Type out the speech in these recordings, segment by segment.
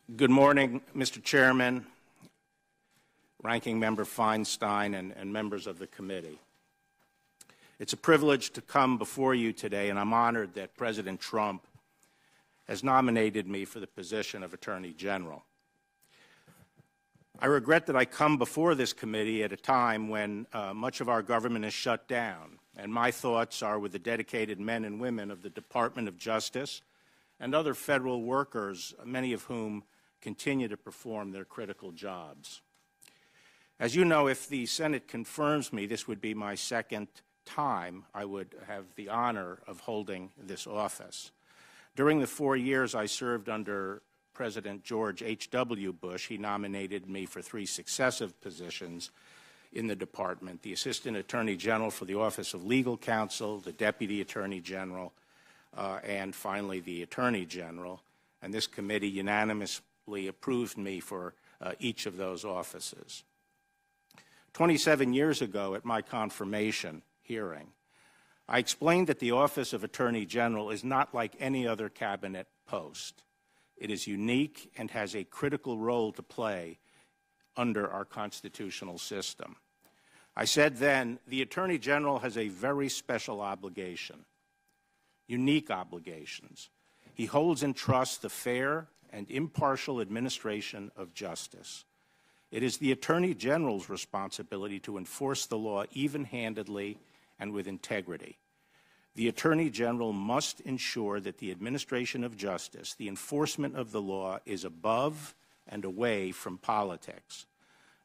Good morning, Mr. Chairman, Ranking Member Feinstein, and members of the committee. It's a privilege to come before you today, and I'm honored that President Trump has nominated me for the position of Attorney General. I regret that I come before this committee at a time when much of our government is shut down, and my thoughts are with the dedicated men and women of the Department of Justice and other federal workers, many of whom continue to perform their critical jobs. As you know, if the Senate confirms me, this would be my second time I would have the honor of holding this office. During the 4 years I served under President George H.W. Bush, he nominated me for 3 successive positions in the department: the Assistant Attorney General for the Office of Legal Counsel, the Deputy Attorney General, and finally the Attorney General. And this committee unanimously approved me for each of those offices. 27 years ago at my confirmation hearing, I explained that the Office of Attorney General is not like any other cabinet post. It is unique and has a critical role to play under our constitutional system. I said then, the Attorney General has a very special obligation, unique obligations. He holds in trust the fair and impartial administration of justice. It is the Attorney General's responsibility to enforce the law even-handedly and with integrity. The Attorney General must ensure that the administration of justice, the enforcement of the law, is above and away from politics.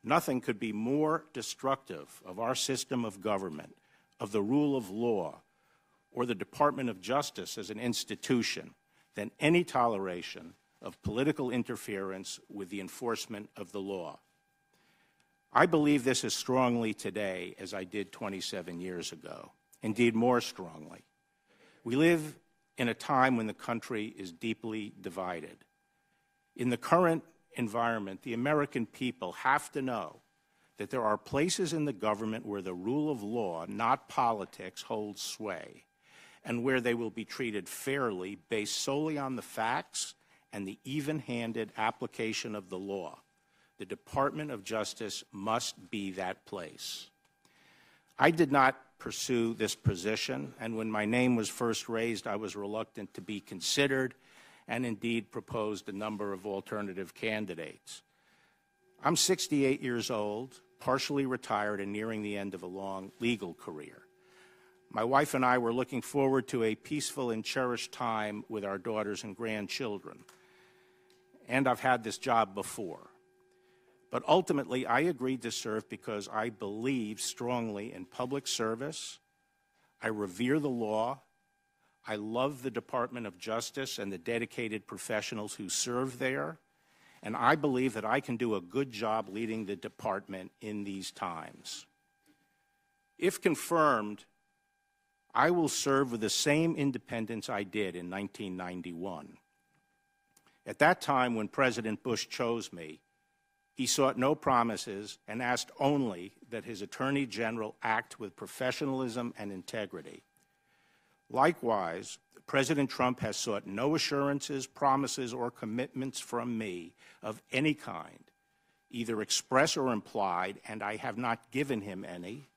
Nothing could be more destructive of our system of government, of the rule of law, or the Department of Justice as an institution than any toleration of political interference with the enforcement of the law. I believe this as strongly today as I did 27 years ago, indeed more strongly. We live in a time when the country is deeply divided. In the current environment, the American people have to know that there are places in the government where the rule of law, not politics, holds sway, and where they will be treated fairly based solely on the facts and the even-handed application of the law. The Department of Justice must be that place. I did not pursue this position, and when my name was first raised, I was reluctant to be considered and indeed proposed a number of alternative candidates. I'm 68 years old, partially retired, and nearing the end of a long legal career. My wife and I were looking forward to a peaceful and cherished time with our daughters and grandchildren. And I've had this job before. But ultimately, I agreed to serve because I believe strongly in public service. I revere the law. I love the Department of Justice and the dedicated professionals who serve there. And I believe that I can do a good job leading the department in these times. If confirmed, I will serve with the same independence I did in 1991. At that time, when President Bush chose me, he sought no promises and asked only that his Attorney General act with professionalism and integrity. Likewise, President Trump has sought no assurances, promises, or commitments from me of any kind, either express or implied, and I have not given him any,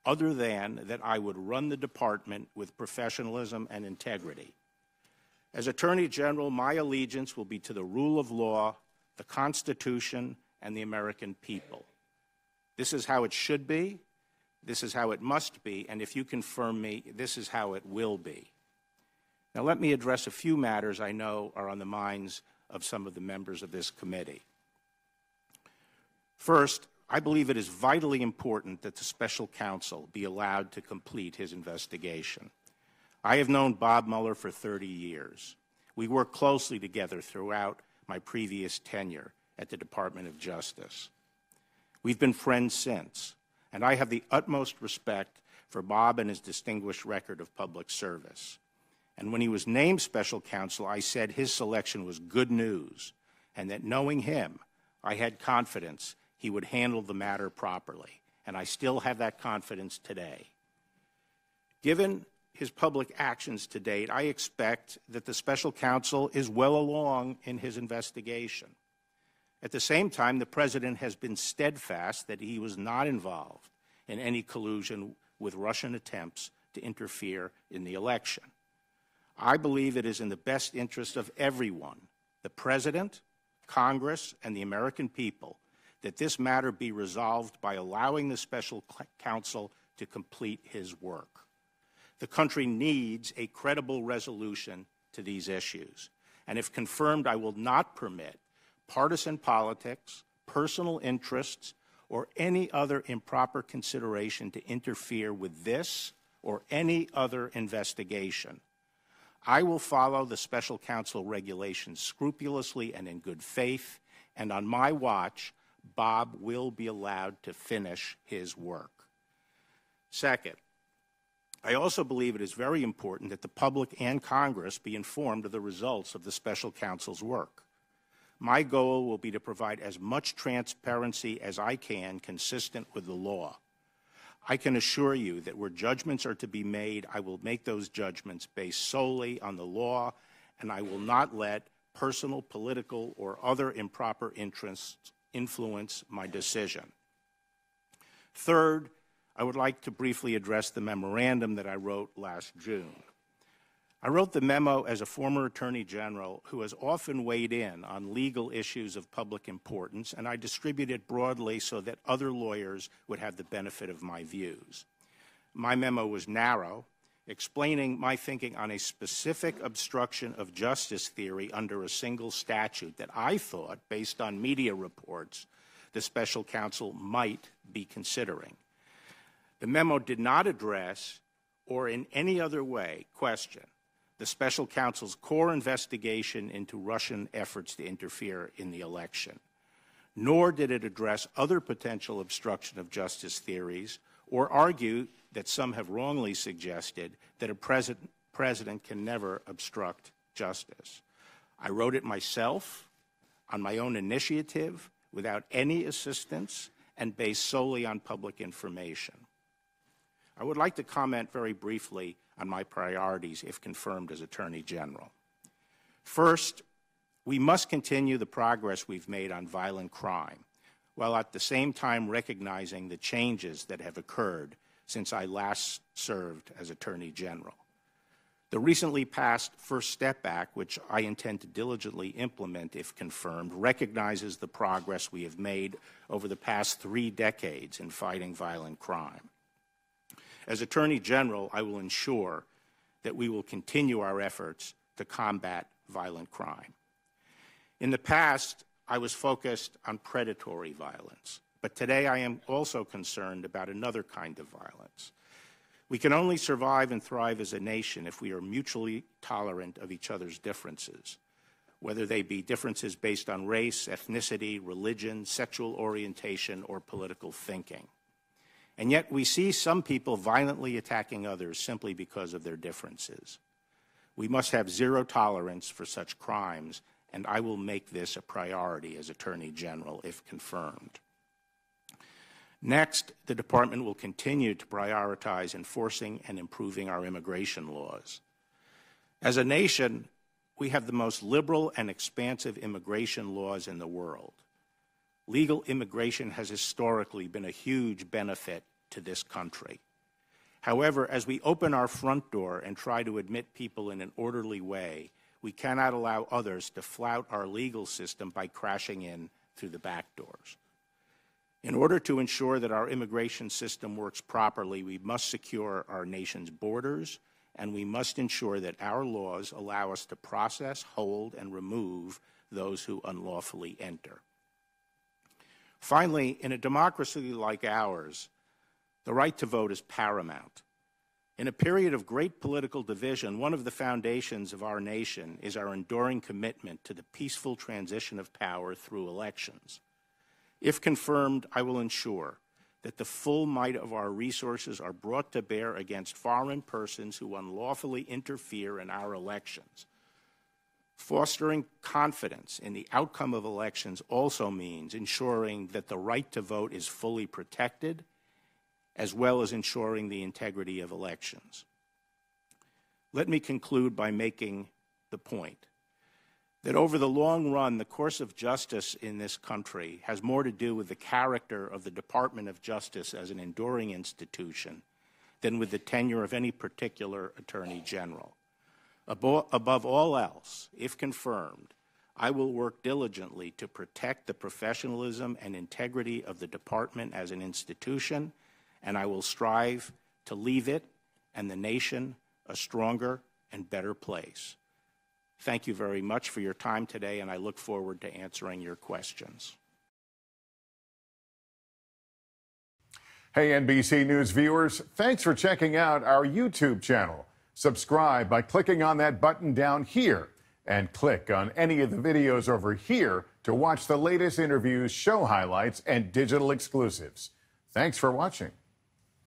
other than that I would run the department with professionalism and integrity. As Attorney General, my allegiance will be to the rule of law, the Constitution, and the American people. This is how it should be, this is how it must be, and if you confirm me, this is how it will be. Now let me address a few matters I know are on the minds of some of the members of this committee. First, I believe it is vitally important that the special counsel be allowed to complete his investigation. I have known Bob Mueller for 30 years. We worked closely together throughout my previous tenure at the Department of Justice. We've been friends since, and I have the utmost respect for Bob and his distinguished record of public service. And when he was named special counsel, I said his selection was good news, and that knowing him, I had confidence he would handle the matter properly, and I still have that confidence today. Given his public actions to date, I expect that the special counsel is well along in his investigation. At the same time, the President has been steadfast that he was not involved in any collusion with Russian attempts to interfere in the election. I believe it is in the best interest of everyone, the President, Congress, and the American people, that this matter be resolved by allowing the special counsel to complete his work. The country needs a credible resolution to these issues, and if confirmed, I will not permit partisan politics, personal interests, or any other improper consideration to interfere with this or any other investigation. I will follow the special counsel regulations scrupulously and in good faith, and on my watch, Bob will be allowed to finish his work. Second, I also believe it is very important that the public and Congress be informed of the results of the special counsel's work. My goal will be to provide as much transparency as I can consistent with the law. I can assure you that where judgments are to be made, I will make those judgments based solely on the law, and I will not let personal, political, or other improper interests influence my decision. Third, I would like to briefly address the memorandum that I wrote last June. I wrote the memo as a former Attorney General who has often weighed in on legal issues of public importance, and I distributed it broadly so that other lawyers would have the benefit of my views. My memo was narrow, explaining my thinking on a specific obstruction of justice theory under a single statute that I thought, based on media reports, the special counsel might be considering. The memo did not address or in any other way question the special counsel's core investigation into Russian efforts to interfere in the election, nor did it address other potential obstruction of justice theories or argue that some have wrongly suggested that a president can never obstruct justice. I wrote it myself, on my own initiative, without any assistance, and based solely on public information. I would like to comment very briefly on my priorities if confirmed as Attorney General. First, we must continue the progress we've made on violent crime, while at the same time recognizing the changes that have occurred since I last served as Attorney General. The recently passed First Step Act, which I intend to diligently implement if confirmed, recognizes the progress we have made over the past 3 decades in fighting violent crime. As Attorney General, I will ensure that we will continue our efforts to combat violent crime. In the past, I was focused on predatory violence, but today I am also concerned about another kind of violence. We can only survive and thrive as a nation if we are mutually tolerant of each other's differences, whether they be differences based on race, ethnicity, religion, sexual orientation, or political thinking. And yet we see some people violently attacking others simply because of their differences. We must have zero tolerance for such crimes, and I will make this a priority as Attorney General if confirmed. Next, the Department will continue to prioritize enforcing and improving our immigration laws. As a nation, we have the most liberal and expansive immigration laws in the world. Legal immigration has historically been a huge benefit to this country. However, as we open our front door and try to admit people in an orderly way, we cannot allow others to flout our legal system by crashing in through the back doors. In order to ensure that our immigration system works properly, we must secure our nation's borders, and we must ensure that our laws allow us to process, hold, and remove those who unlawfully enter. Finally, in a democracy like ours, the right to vote is paramount. In a period of great political division, one of the foundations of our nation is our enduring commitment to the peaceful transition of power through elections. If confirmed, I will ensure that the full might of our resources are brought to bear against foreign persons who unlawfully interfere in our elections. Fostering confidence in the outcome of elections also means ensuring that the right to vote is fully protected, as well as ensuring the integrity of elections. Let me conclude by making the point that over the long run, the course of justice in this country has more to do with the character of the Department of Justice as an enduring institution than with the tenure of any particular Attorney General. Above all else, if confirmed, I will work diligently to protect the professionalism and integrity of the department as an institution, and I will strive to leave it and the nation a stronger and better place. Thank you very much for your time today, and I look forward to answering your questions. Hey, NBC News viewers, thanks for checking out our YouTube channel. Subscribe by clicking on that button down here, and click on any of the videos over here to watch the latest interviews, show highlights, and digital exclusives. Thanks for watching.